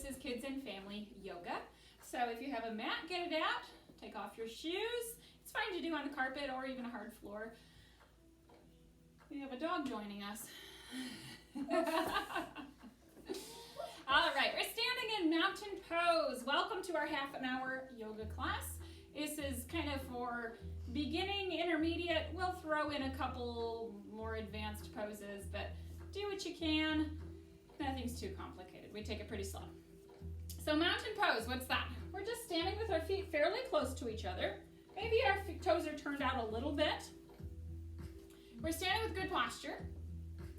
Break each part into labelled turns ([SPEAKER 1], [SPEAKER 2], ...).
[SPEAKER 1] is Kids and Family Yoga. So if you have a mat, get it out. Take off your shoes. It's fine to do on the carpet or even a hard floor. We have a dog joining us. All right, we're standing in mountain pose. Welcome to our half an hour yoga class. This is kind of for beginning, intermediate. We'll throw in a couple more advanced poses, but do what you can. Nothing's too complicated. We take it pretty slow. So mountain pose, what's that? We're just standing with our feet fairly close to each other. Maybe our toes are turned out a little bit. We're standing with good posture.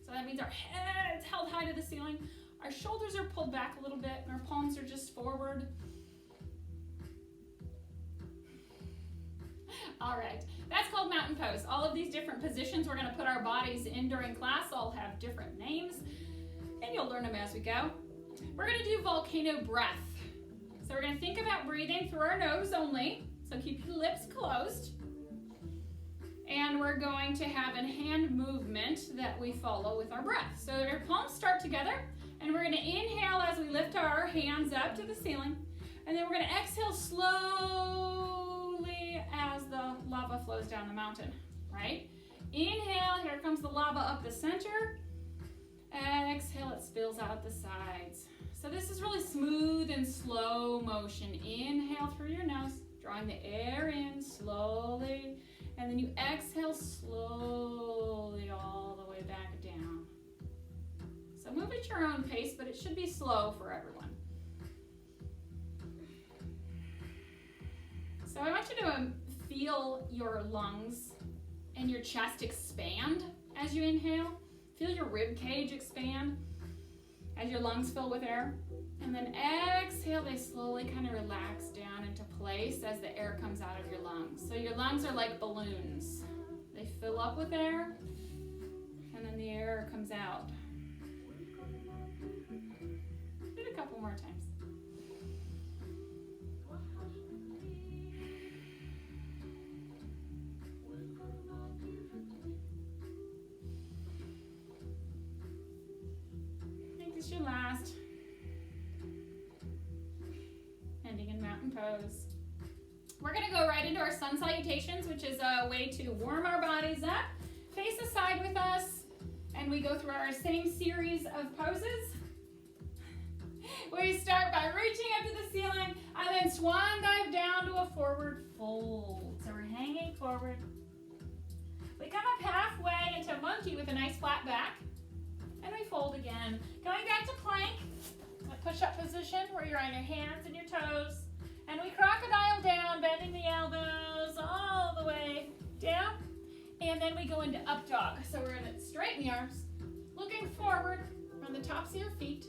[SPEAKER 1] So that means our head's held high to the ceiling. Our shoulders are pulled back a little bit and our palms are just forward. All right, that's called mountain pose. All of these different positions we're going to put our bodies in during class all have different names, and you'll learn them as we go. We're going to do volcano breath. So we're going to think about breathing through our nose only, so keep your lips closed. And we're going to have a hand movement that we follow with our breath. So our palms start together, and we're going to inhale as we lift our hands up to the ceiling, and then we're going to exhale slowly as the lava flows down the mountain, right? Inhale, here comes the lava up the center. Exhale, it spills out the sides. So this is really smooth and slow motion. Inhale through your nose, drawing the air in slowly, and then you exhale slowly all the way back down. So move at your own pace, but it should be slow for everyone. So I want you to feel your lungs and your chest expand as you inhale. Feel your rib cage expand as your lungs fill with air. And then exhale, they slowly kind of relax down into place as the air comes out of your lungs. So your lungs are like balloons. They fill up with air, and then the air comes out. Do it a couple more times. Your last. Ending in mountain pose. We're going to go right into our sun salutations, which is a way to warm our bodies up. Face aside with us, and we go through our same series of poses. We start by reaching up to the ceiling and then swan dive down to a forward fold. So we're hanging forward. We come up halfway into monkey with a nice flat back. And we fold again. Going back to plank, a push-up position where you're on your hands and your toes. And we crocodile down, bending the elbows all the way down. And then we go into up dog. So we're going to straighten the arms, looking forward on the tops of your feet.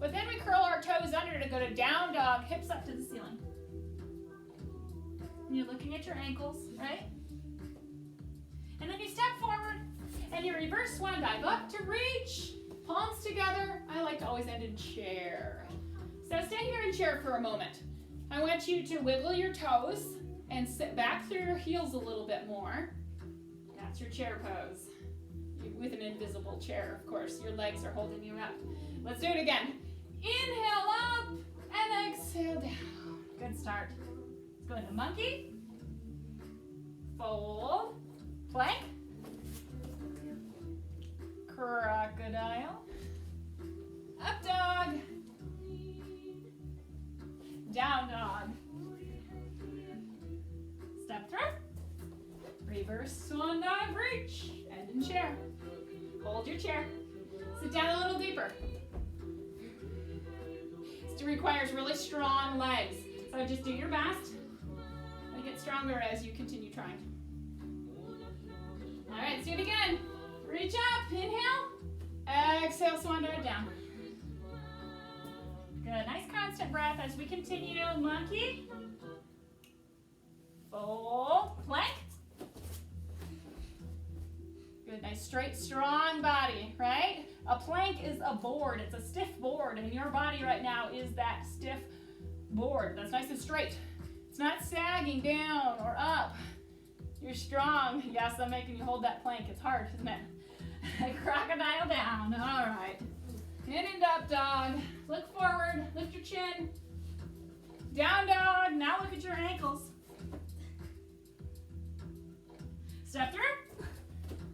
[SPEAKER 1] But then we curl our toes under to go to down dog, hips up to the ceiling. And you're looking at your ankles, right? And then you step forward. And you reverse swan dive up to reach, palms together. I like to always end in chair. So stay here in chair for a moment. I want you to wiggle your toes and sit back through your heels a little bit more. That's your chair pose. With an invisible chair, of course. Your legs are holding you up. Let's do it again. Inhale up and exhale down. Good start. Let's go into monkey. Fold. Plank. Crocodile, up dog, down dog, step through, reverse swan dive, reach, end in chair, hold your chair, sit down a little deeper. This requires really strong legs, so just do your best and get stronger as you continue trying. All right, let's do it again. Reach up, inhale, exhale, swan dive down. Good, nice constant breath as we continue. Monkey, fold, plank. Good, nice straight, strong body, right? A plank is a board, it's a stiff board, and your body right now is that stiff board that's nice and straight. It's not sagging down or up. You're strong. Yes, I'm making you hold that plank. It's hard, isn't it? Crocodile down. All right. In and up dog. Look forward, lift your chin. Down dog, now look at your ankles. Step through.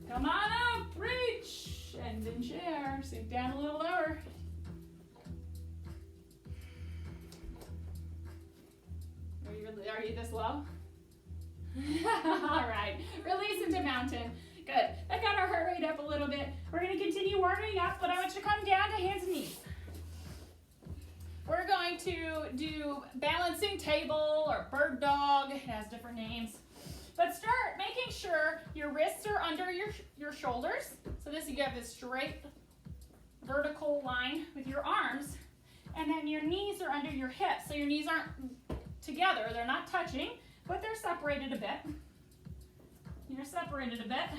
[SPEAKER 1] Come on up, reach. And in chair, sink down a little lower. Are you this low? All right, release into mountain. Good, that got our heart rate up a little bit. We're gonna continue warming up, but I want you to come down to hands and knees. We're going to do balancing table or bird dog. It has different names. But start making sure your wrists are under your shoulders. So you have this straight vertical line with your arms. And then your knees are under your hips. So your knees aren't together. They're not touching, but they're separated a bit. You're separated a bit.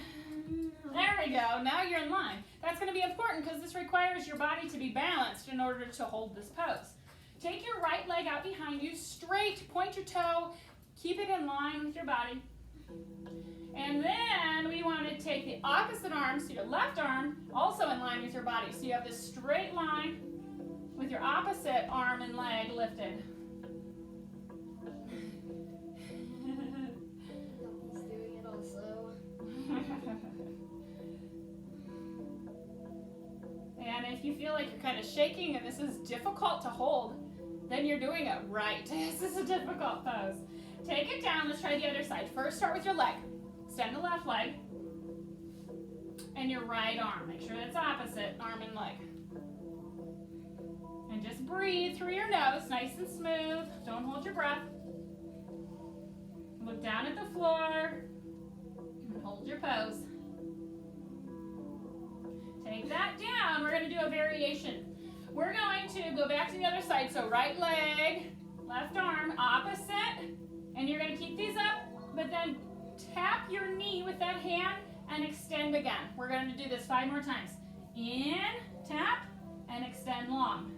[SPEAKER 1] There we go. Now you're in line. That's going to be important because this requires your body to be balanced in order to hold this pose. Take your right leg out behind you, straight, point your toe, keep it in line with your body. And then we want to take the opposite arm, so your left arm, also in line with your body. So you have this straight line with your opposite arm and leg lifted.
[SPEAKER 2] He's doing it also.
[SPEAKER 1] And if you feel like you're kind of shaking and this is difficult to hold, then you're doing it right. This is a difficult pose. Take it down. Let's try the other side. First, start with your leg. Extend the left leg and your right arm. Make sure that's opposite arm and leg. And just breathe through your nose, nice and smooth. Don't hold your breath. Look down at the floor and hold your pose. Take that down. We're going to do a variation. We're going to go back to the other side. So right leg, left arm, opposite. And you're going to keep these up, but then tap your knee with that hand and extend again. We're going to do this 5 more times. In, tap, and extend long.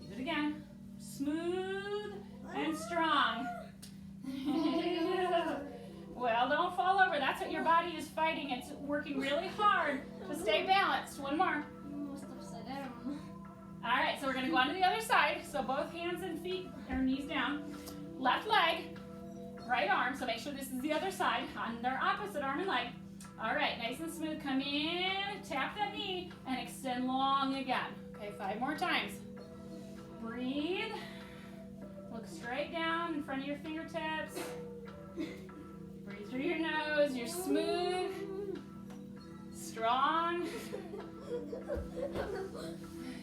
[SPEAKER 1] Do it again. Smooth and strong. Well, don't fall over. That's what your body is fighting. It's working really hard to stay balanced. One more.
[SPEAKER 2] Almost upside down.
[SPEAKER 1] All right, so we're going to go on to the other side. So both hands and feet or knees down. Left leg, right arm. So make sure this is the other side. Under opposite arm and leg. All right, nice and smooth. Come in, tap that knee, and extend long again. Okay, 5 more times. Breathe. Look straight down in front of your fingertips. Breathe through your nose. You're smooth, strong.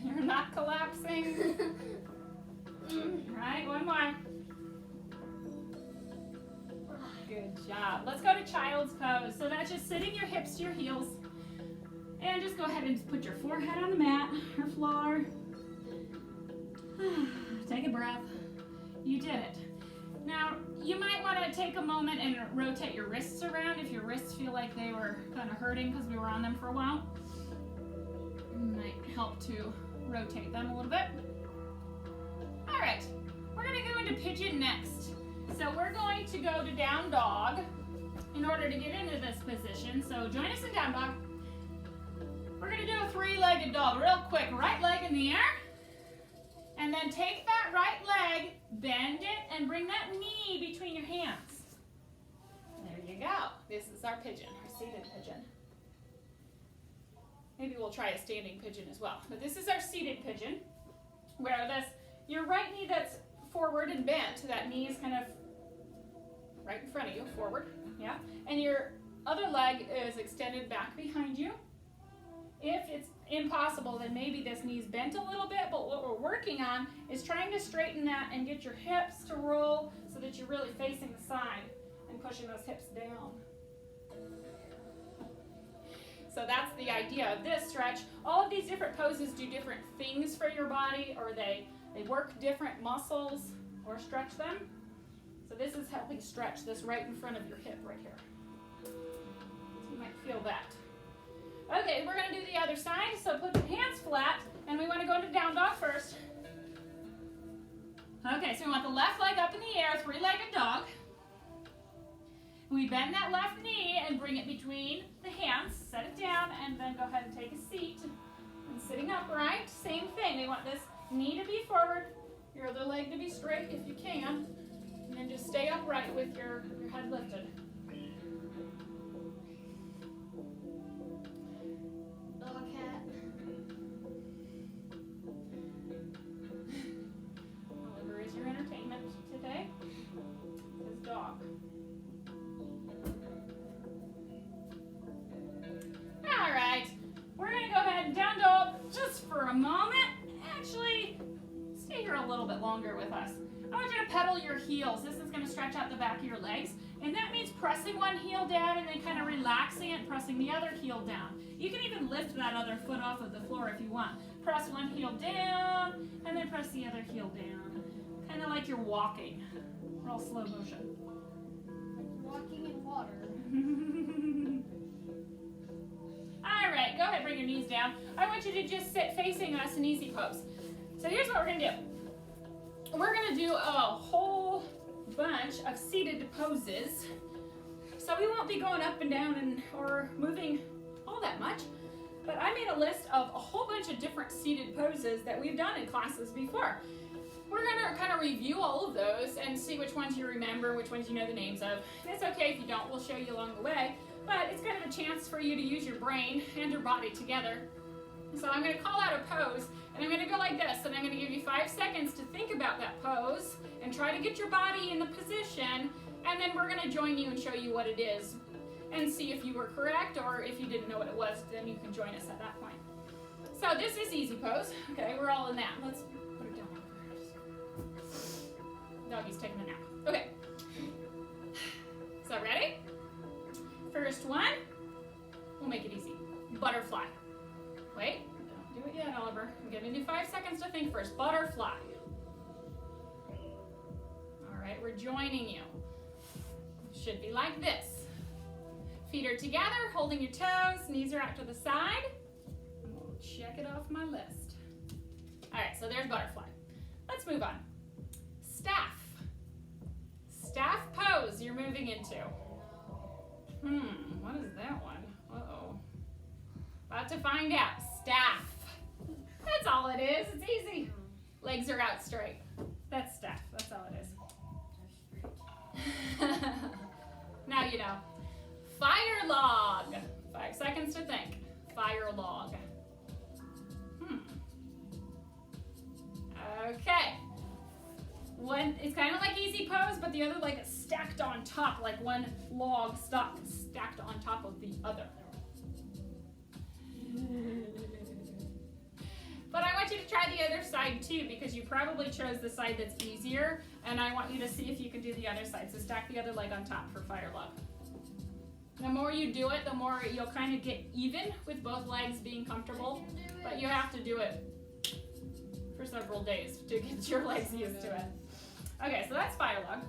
[SPEAKER 1] You're not collapsing. All right, one more. Good job. Let's go to child's pose. So that's just sitting your hips to your heels. And just go ahead and put your forehead on the mat or floor. Take a breath. You did it. Now, you might want to take a moment and rotate your wrists around if your wrists feel like they were kind of hurting because we were on them for a while. It might help to rotate them a little bit. All right, we're going to go into pigeon next. So we're going to go to down dog in order to get into this position. So join us in down dog. We're going to do a 3-legged dog real quick. Right leg in the air. And then take that right leg, bend it, and bring that knee between your hands. There you go. This is our pigeon, our seated pigeon. Maybe we'll try a standing pigeon as well. But this is our seated pigeon, where your right knee that's forward and bent, that knee is kind of right in front of you, forward, yeah. And your other leg is extended back behind you. If it's impossible, then maybe this knee's bent a little bit, but what we're working on is trying to straighten that and get your hips to roll so that you're really facing the side and pushing those hips down. So that's the idea of this stretch. All of these different poses do different things for your body, or they work different muscles or stretch them. So this is helping stretch this right in front of your hip right here. So you might feel that. Okay, we're going to do the other side. So put your hands flat, and we want to go into down dog first. Okay, so we want the left leg up in the air, 3-legged dog. We bend that left knee and bring it between the hands. Set it down, and then go ahead and take a seat and sitting upright, same thing. We want this knee to be forward, your other leg to be straight if you can, and then just stay upright with your head lifted.
[SPEAKER 2] Dog hat.
[SPEAKER 1] Oliver is your entertainment today. His dog. All right, we're gonna go ahead and down dog just for a moment. Actually, stay here a little bit longer with us. I want you to pedal your heels. This is gonna stretch out the back of your legs, and that means pressing one heel down and then kind of relaxing it, pressing the other heel down. You can even lift that other foot off of the floor if you want. Press one heel down, and then press the other heel down. Kind of like you're walking. Real slow motion.
[SPEAKER 2] Walking in water.
[SPEAKER 1] All right, go ahead, bring your knees down. I want you to just sit facing us in easy pose. So here's what we're gonna do. We're gonna do a whole bunch of seated poses. So we won't be going up and down or moving all that much, but I made a list of a whole bunch of different seated poses that we've done in classes before. We're gonna kind of review all of those and see which ones you remember, which ones you know the names of. And it's okay if you don't, we'll show you along the way, but it's kind of a chance for you to use your brain and your body together. So I'm gonna call out a pose, and I'm gonna go like this, and I'm gonna give you 5 seconds to think about that pose and try to get your body in the position, and then we're gonna join you and show you what it is and see if you were correct, or if you didn't know what it was, then you can join us at that point. So this is easy pose. Okay, we're all in that. Let's put it down. Doggy's taking a nap. Okay. So ready? First one, we'll make it easy. Butterfly. Wait, don't do it yet, Oliver. I'm giving you 5 seconds to think first. Butterfly. All right, we're joining you. Should be like this. Feet are together, holding your toes, knees are out to the side. And we'll check it off my list. All right, so there's butterfly. Let's move on. Staff. Staff pose you're moving into. What is that one? Uh-oh. About to find out. Staff. That's all it is. It's easy. Legs are out straight. That's staff. That's all it is. Now you know. Fire log. 5 seconds to think. Fire log. Okay. One, it's kind of like easy pose, but the other leg is stacked on top, like one log stacked on top of the other. But I want you to try the other side too, because you probably chose the side that's easier, and I want you to see if you can do the other side. So stack the other leg on top for fire log. The more you do it, the more you'll kind of get even with both legs being comfortable, but you have to do it for several days to get your legs used to it. Okay, so that's fire log.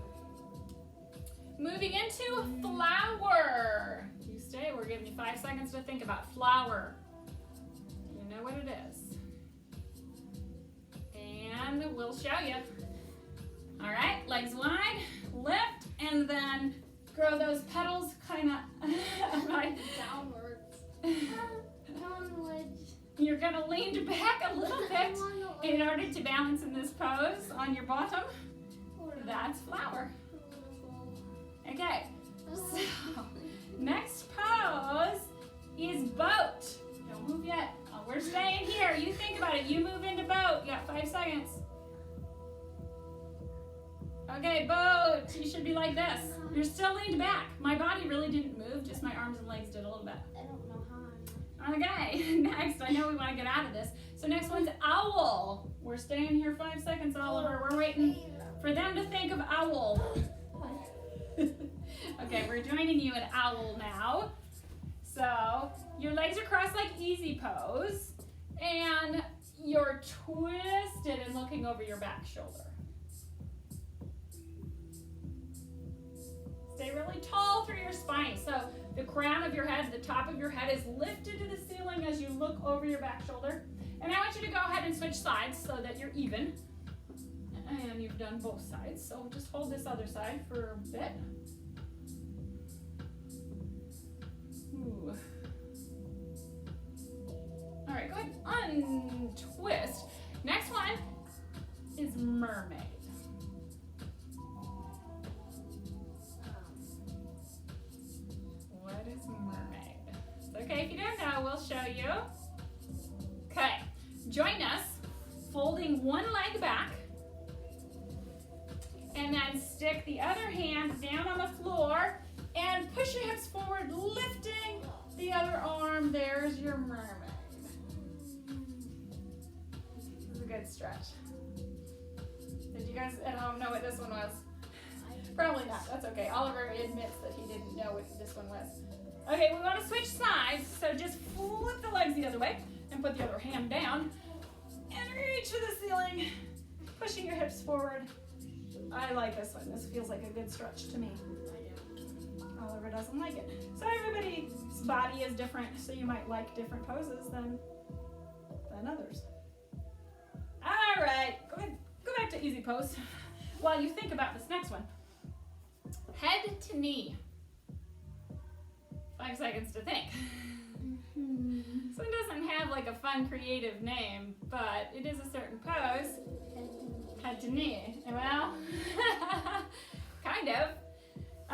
[SPEAKER 1] Moving into flower. You stay, we're giving you 5 seconds to think about flower. You know what it is. And we'll show you. All right, legs wide, lift, and then grow those petals kind of right
[SPEAKER 2] Downwards. Downwards.
[SPEAKER 1] You're gonna lean back a little bit in order to balance in this pose on your bottom. That's flower. Okay, so next pose is boat. Don't move yet. Oh, we're staying here. You think about it. You move into boat. You got 5 seconds. Okay, boat. You should be like this. You're still leaned back. My body really didn't move, just my arms and legs did a little bit.
[SPEAKER 2] I don't know how.
[SPEAKER 1] Okay, next. I know we want to get out of this. So next one's owl. We're staying here 5 seconds, Oliver. We're waiting for them to think of owl. Okay, we're joining you at owl now. So your legs are crossed like easy pose, and you're twisted and looking over your back shoulder. Stay really tall through your spine. So the crown of your head, the top of your head is lifted to the ceiling as you look over your back shoulder. And I want you to go ahead and switch sides so that you're even. And you've done both sides. So just hold this other side for a bit. Ooh. All right, go ahead, untwist. Next one is mermaid. What is mermaid? It's okay if you don't know, we'll show you. Okay, join us, folding one leg back, and then stick the other hand down on the floor and push your hips forward, lifting the other arm. There's your mermaid. This is a good stretch. Did you guys at home know what this one was? Probably not. That's okay. Oliver admits that he didn't know what this one was. Okay, we want to switch sides, so just flip the legs the other way and put the other hand down and reach to the ceiling, pushing your hips forward. I like this one. This feels like a good stretch to me. Oliver doesn't like it. So everybody's body is different, so you might like different poses than others. All right, go ahead, go back to easy pose while you think about this next one. Head to knee. 5 seconds to think. This one doesn't have like a fun creative name, but it is a certain pose. Head to knee. Well, kind of.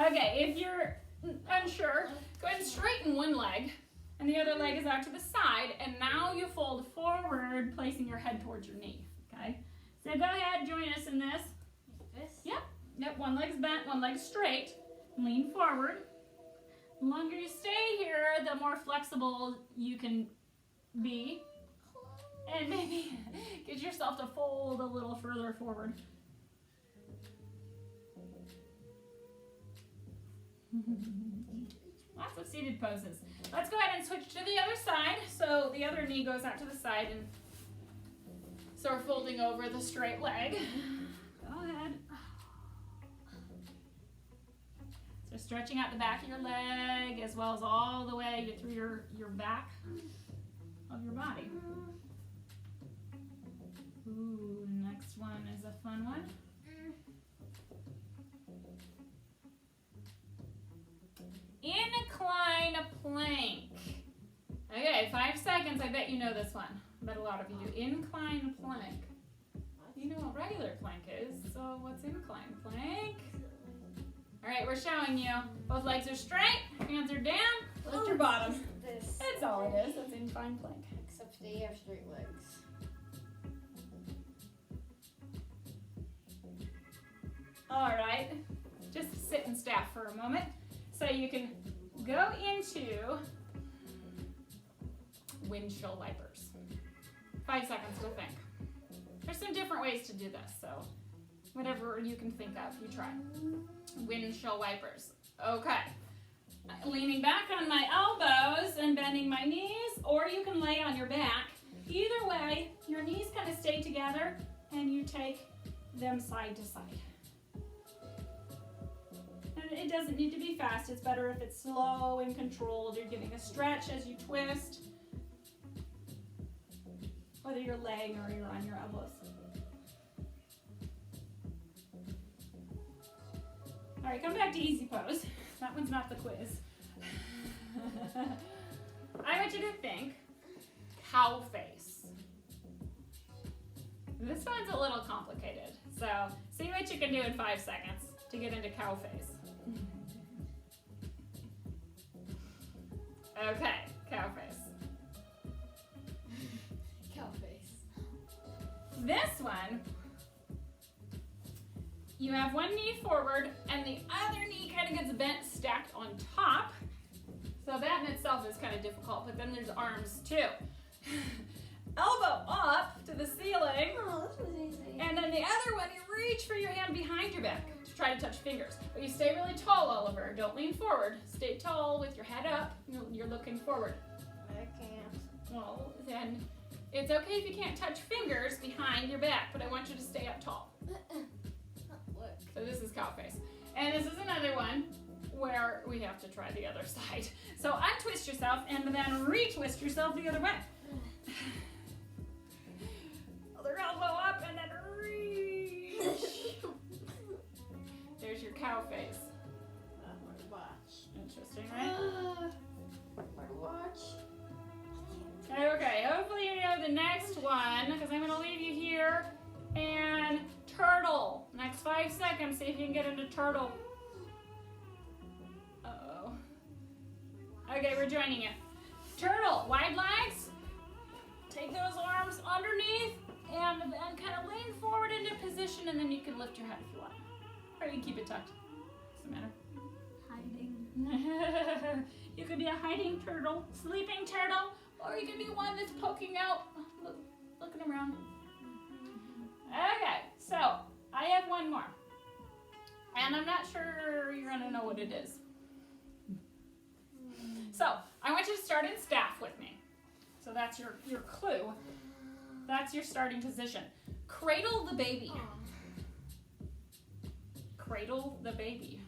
[SPEAKER 1] Okay, if you're unsure, go ahead and straighten one leg, and the other leg is out to the side, and now you fold forward, placing your head towards your knee, okay? So go ahead, join us in this. Yep, one leg's bent, one leg's straight. Lean forward. The longer you stay here, the more flexible you can be. And maybe get yourself to fold a little further forward. Lots of seated poses. Let's go ahead and switch to the other side. So the other knee goes out to the side, and so we're folding over the straight leg. Go ahead. So stretching out the back of your leg as well as all the way through your back of your body. Ooh, next one is a fun one. Incline plank. Okay, 5 seconds. I bet you know this one. I bet a lot of you do. Incline plank. You know what regular plank is, so what's incline plank? All right, we're showing you. Both legs are straight, hands are down, lift your bottom. That's all it is. That's incline plank.
[SPEAKER 2] Except they have straight legs.
[SPEAKER 1] All right, just sit and staff for a moment. So you can go into windshield wipers. 5 seconds to think. There's some different ways to do this, so whatever you can think of, you try. Windshield wipers. Okay. Leaning back on my elbows and bending my knees, or you can lay on your back. Either way, your knees kind of stay together and you take them side to side. And it doesn't need to be fast. It's better if it's slow and controlled. You're getting a stretch as you twist, whether you're laying or you're on your elbows. All right, come back to easy pose. That one's not the quiz. I want you to think cow face. This one's a little complicated, so see what you can do in 5 seconds to get into cow face. Okay, cow face.
[SPEAKER 2] Cow face.
[SPEAKER 1] This one, you have one knee forward and the other knee kind of gets bent, stacked on top. So that in itself is kind of difficult, but then there's arms too. Elbow up to the ceiling.
[SPEAKER 2] Oh, this was easy.
[SPEAKER 1] And then the other one, you reach for your hand behind your back to try to touch fingers. But you stay really tall, Oliver. Don't lean forward. Stay tall with your head up. You're looking forward.
[SPEAKER 2] I can't.
[SPEAKER 1] Well, then it's okay if you can't touch fingers behind your back, but I want you to stay up tall.
[SPEAKER 2] Look.
[SPEAKER 1] So this is cow face. And this is another one where we have to try the other side. So untwist yourself and then retwist yourself the other way. Other elbow up and then reach. There's your cow face.
[SPEAKER 2] My watch.
[SPEAKER 1] Interesting, right?
[SPEAKER 2] My watch.
[SPEAKER 1] Okay, hopefully 5 seconds. See if you can get into turtle. Uh-oh. Okay, we're joining you. Turtle, wide legs. Take those arms underneath and then kind of lean forward into position, and then you can lift your head if you want. Or you can keep it tucked. Doesn't matter.
[SPEAKER 2] Hiding.
[SPEAKER 1] You could be a hiding turtle, sleeping turtle, or you could be one that's poking out, looking around. Okay, so I have one more. And I'm not sure you're gonna know what it is. So I want you to start in staff with me. So that's your clue. That's your starting position. Cradle the baby. Cradle the baby.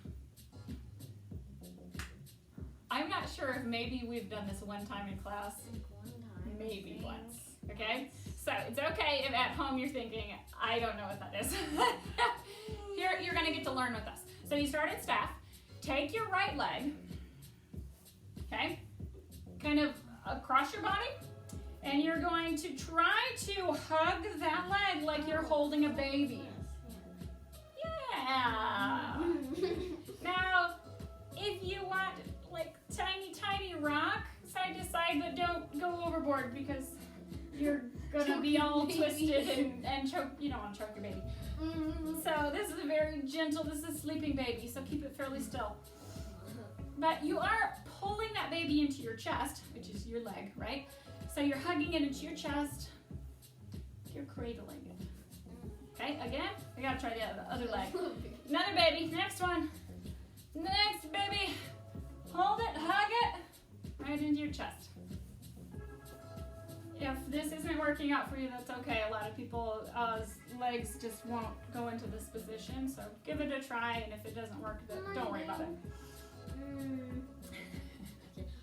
[SPEAKER 1] I'm not sure if maybe we've done this one time in class. Maybe once. Okay? So it's okay if at home you're thinking, I don't know what that is. Here, you're going to get to learn with us. So you start in staff. Take your right leg, okay, kind of across your body, and you're going to try to hug that leg like you're holding a baby. Yeah. Now, if you want like tiny rock side to side, but don't go overboard because you're gonna be all twisted and choke. You don't want to choke your baby. So this is a very gentle. This is a sleeping baby, so keep it fairly still. But you are pulling that baby into your chest, which is your leg, right? So you're hugging it into your chest. You're cradling it. Okay, again, I gotta try the other leg. Another baby, next one. Next baby. Hold it, hug it, right into your chest. If this isn't working out for you, that's okay. A lot of people's legs just won't go into this position, so give it a try, and if it doesn't work, don't worry about it.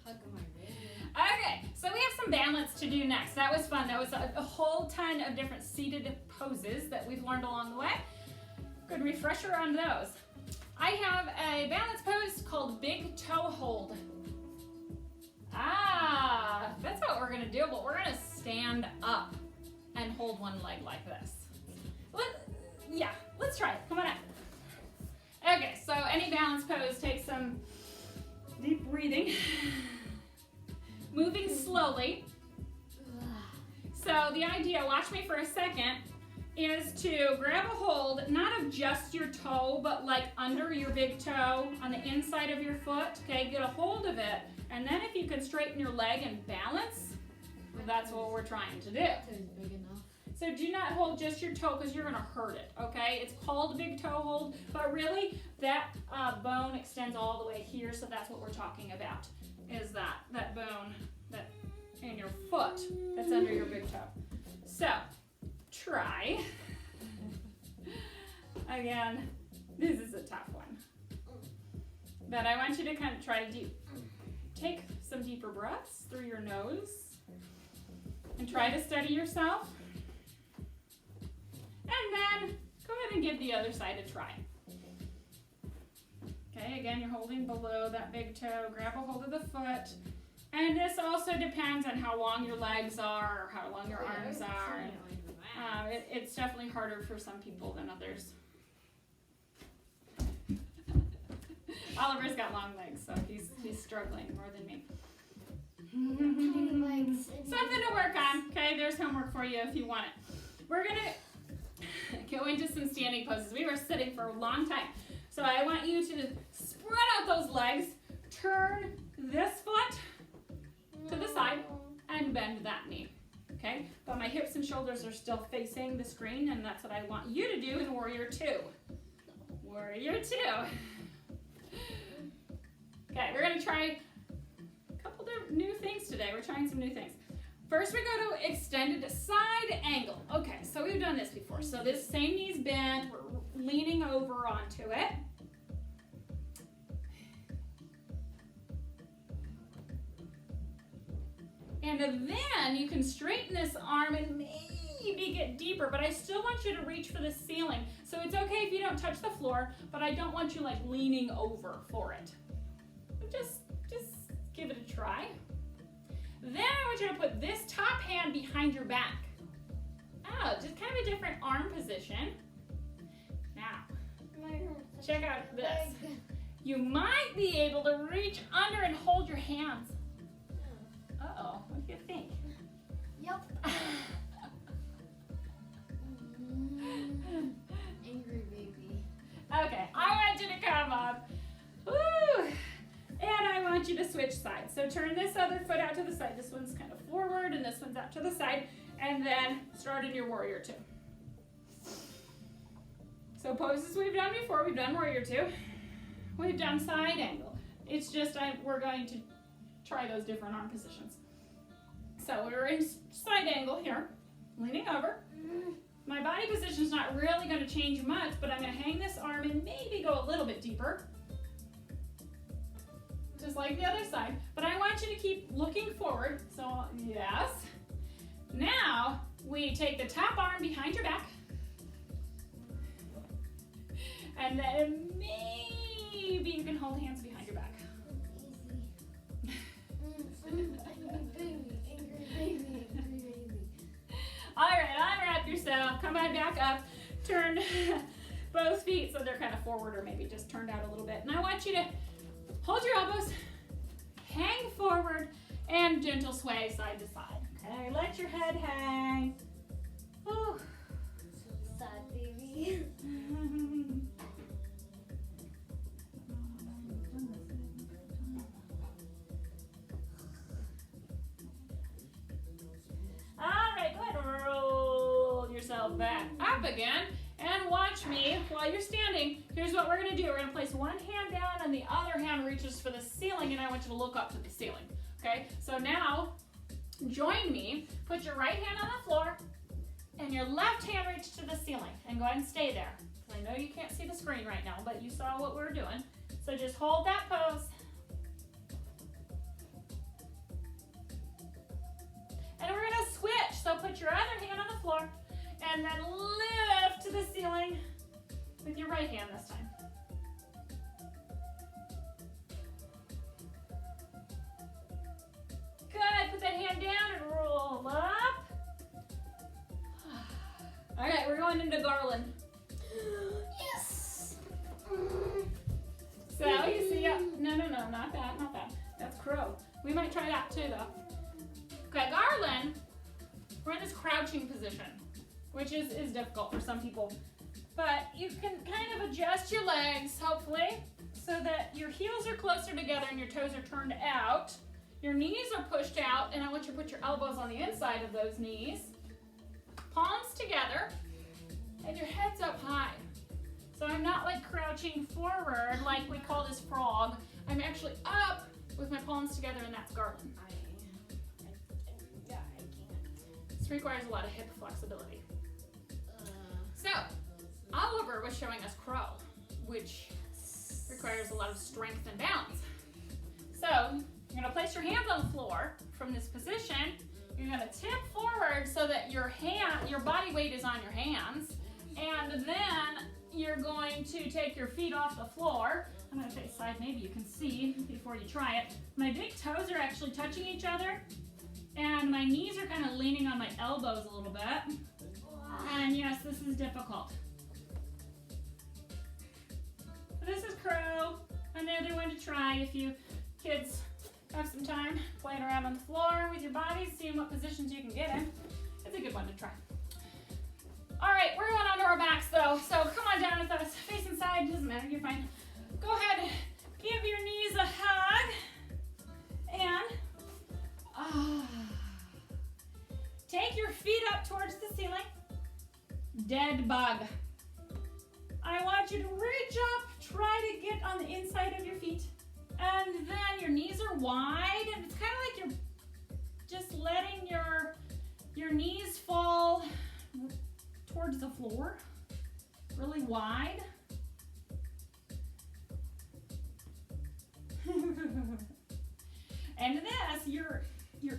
[SPEAKER 1] Okay, so we have some balance to do next. That was fun. That was a whole ton of different seated poses that we've learned along the way. Good refresher on those. I have a balance pose called big toe hold. That's what we're gonna do, but we're gonna stand up and hold one leg like this. Let's try it. Come on up. Okay, so any balance pose takes some deep breathing. Moving slowly. So the idea, watch me for a second, is to grab a hold, not of just your toe, but like under your big toe, on the inside of your foot. Okay, get a hold of it. And then if you can straighten your leg and balance, that's what we're trying to do.
[SPEAKER 2] Big enough.
[SPEAKER 1] So do not hold just your toe because you're going to hurt it, okay? It's called big toe hold, but really that bone extends all the way here, so that's what we're talking about, is that bone that in your foot that's under your big toe. So try. Again, this is a tough one. But I want you to kind of try to take some deeper breaths through your nose and try to steady yourself. And then go ahead and give the other side a try. Okay, again, you're holding below that big toe. Grab a hold of the foot. And this also depends on how long your legs are or how long your arms are. It's definitely harder for some people than others. Oliver's got long legs, so he's struggling more than me. Something to work on. Okay, there's homework for you if you want it. We're gonna go into some standing poses. We were sitting for a long time, so I want you to spread out those legs, turn this foot to the side, and bend that knee. Okay, but my hips and shoulders are still facing the screen, and that's what I want you to do in Warrior 2. Warrior 2. Okay, we're gonna try a couple of new things today. We're trying some new things. First, we go to extended side angle. Okay, so we've done this before. So this same knee's bent, we're leaning over onto it. And then you can straighten this arm and maybe get deeper, but I still want you to reach for the ceiling. So it's okay if you don't touch the floor, but I don't want you like leaning over for it. Just give it a try. Then I want you to put this top hand behind your back. Just kind of a different arm position. Now, Check out this. You might be able to reach under and hold your hands. Uh-oh, what do you think?
[SPEAKER 2] Yep. Angry baby.
[SPEAKER 1] Okay, I want you to come up. Woo! And I want you to switch sides. So turn this other foot out to the side. This one's kind of forward and this one's out to the side. And then start in your warrior two. So poses we've done before. We've done warrior two. We've done side angle. It's just we're going to try those different arm positions. So we're in side angle here, leaning over. My body position is not really going to change much, but I'm going to hang this arm and maybe go a little bit deeper. Just like the other side. But I want you to keep looking forward. So yes. Now we take the top arm behind your back. And then maybe you can hold hands behind your back. All right, unwrap yourself. Come on back up. Turn both feet so they're kind of forward or maybe just turned out a little bit. And I want you to hold your elbows, hang forward, and gentle sway side to side. Okay, let your head hang. Ooh.
[SPEAKER 2] So sad, baby.
[SPEAKER 1] All right, go ahead and roll yourself back up again and watch me while you're standing. Here's what we're gonna do. We're gonna place one hand down and the other hand reaches for the ceiling, and I want you to look up to the ceiling, okay? So now, join me. Put your right hand on the floor and your left hand reach to the ceiling, and go ahead and stay there. I know you can't see the screen right now, but you saw what we were doing. So just hold that pose. And we're gonna switch. So put your other hand on the floor and then lift to the ceiling with your right hand this time. Good, put that hand down and roll up. All right, we're going into garland.
[SPEAKER 2] Yes.
[SPEAKER 1] So you see, no, not that. That's crow. We might try that too though. Okay, garland, we're in this crouching position, which is difficult for some people. But you can kind of adjust your legs, hopefully, so that your heels are closer together and your toes are turned out. Your knees are pushed out, and I want you to put your elbows on the inside of those knees. Palms together, and your head's up high. So I'm not like crouching forward like we call this frog. I'm actually up with my palms together, and that's garland. This requires a lot of hip flexibility. So, Oliver was showing us crow, which requires a lot of strength and balance. So, you're gonna place your hands on the floor from this position. You're gonna tip forward so that your body weight is on your hands. And then you're going to take your feet off the floor. I'm gonna face side, maybe you can see before you try it. My big toes are actually touching each other. And my knees are kind of leaning on my elbows a little bit. And yes, this is difficult. This is crow. Another one to try if you kids have some time playing around on the floor with your bodies, seeing what positions you can get in. It's a good one to try. All right, we're going onto our backs though. So come on down with us. Facing side, doesn't matter, you're fine. Go ahead, give your knees a hug. And take your feet up towards the ceiling. Dead bug. I want you to reach up, try to get on the inside of your feet. And then your knees are wide, and it's kind of like you're just letting your knees fall towards the floor, really wide. And this, your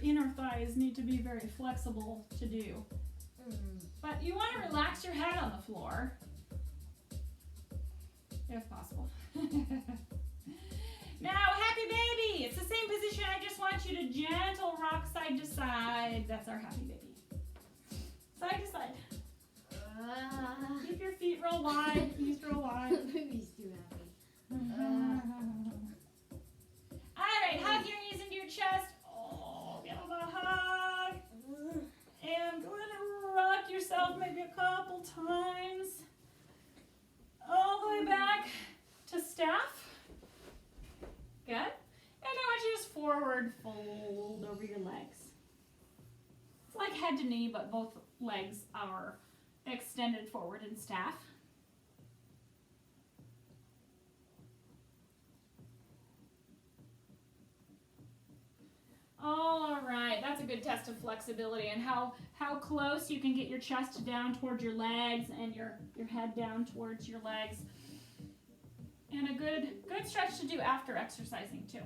[SPEAKER 1] inner thighs need to be very flexible to do. But you want to relax your head on the floor, if possible. Now, happy baby. It's the same position. I just want you to gentle rock side to side. That's our happy baby. Side to side. Keep your feet real wide. Knees real wide.
[SPEAKER 2] Baby's too happy.
[SPEAKER 1] All right, hug your knees into your chest. Oh, give them a hug. And go ahead and rock yourself maybe a couple times. All the way back to staff. Good. And I want you to just forward fold over your legs. It's like head to knee, but both legs are extended forward in staff. All right, that's a good test of flexibility and how close you can get your chest down towards your legs and your head down towards your legs. And a good stretch to do after exercising too.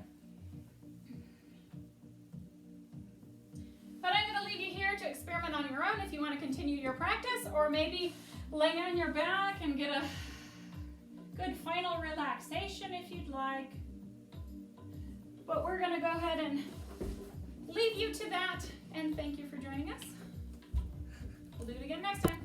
[SPEAKER 1] But I'm going to leave you here to experiment on your own if you want to continue your practice, or maybe lay on your back and get a good final relaxation if you'd like. But we're going to go ahead and leave you to that, and thank you for joining us. We'll do it again next time.